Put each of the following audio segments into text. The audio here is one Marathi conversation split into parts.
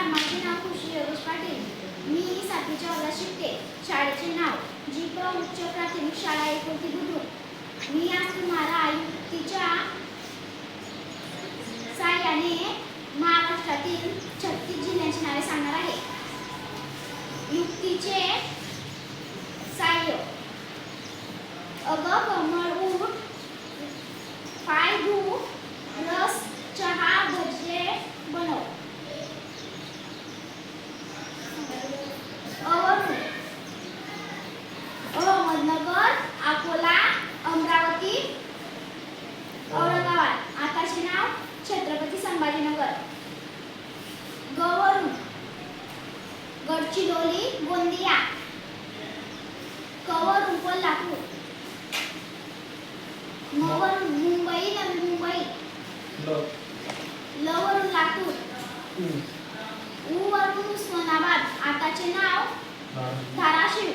माझे नाव खुशी योगेश पाटील. मी 7वीच्या वर्गात शिकते. शाळेचे नाव जी.प्र. उच्च प्राथमिक शाळा एकुलती बुद्रुक. मी आज तुम्हाला युक्तीच्या साहाय्याने महाराष्ट्रातील 36 जिल्ह्यांची नावे सांगणार आहे. युक्तीचे साहाय्य. अगं कमळ उठ, पाय धु, रस चहा भजे बनव. अवरून अहमदनगर, अकोला, अमरावती, औरंगाबाद. आताचे नाव छत्रपती संभाजीनगर. गवरून गडचिरोली, गोंदिया. कवरून कोल्हापूर. मवरून मुंबई, नवी मुंबई. लवरून लातूर. उवरून उस्मानाबाद. आताचे नाव धाराशिव.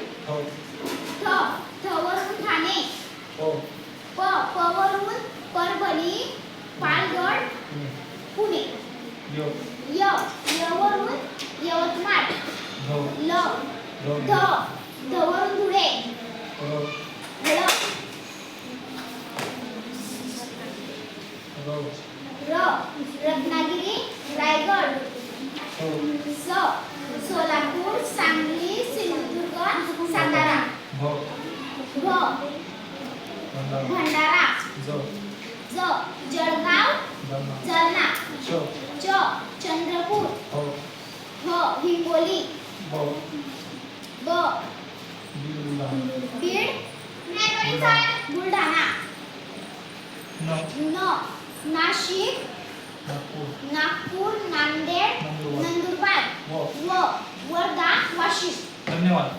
थवरून ठाणे. पवरून परभणी, पालघर, पुणे. यवरून यवतमाळ. धवरून धुळे. रत्नागिरी, रायगड. सोलापूर, सांगली, सिंधुदुर्ग, सातारा. भंडारा. जळगाव, जालना. चंद्रपूर. हिंगोली. बीड, बुलढाणा. नाशिक, नागपूर, नांदेड, नंदुरबार. वर्धा, वाशिम. धन्यवाद.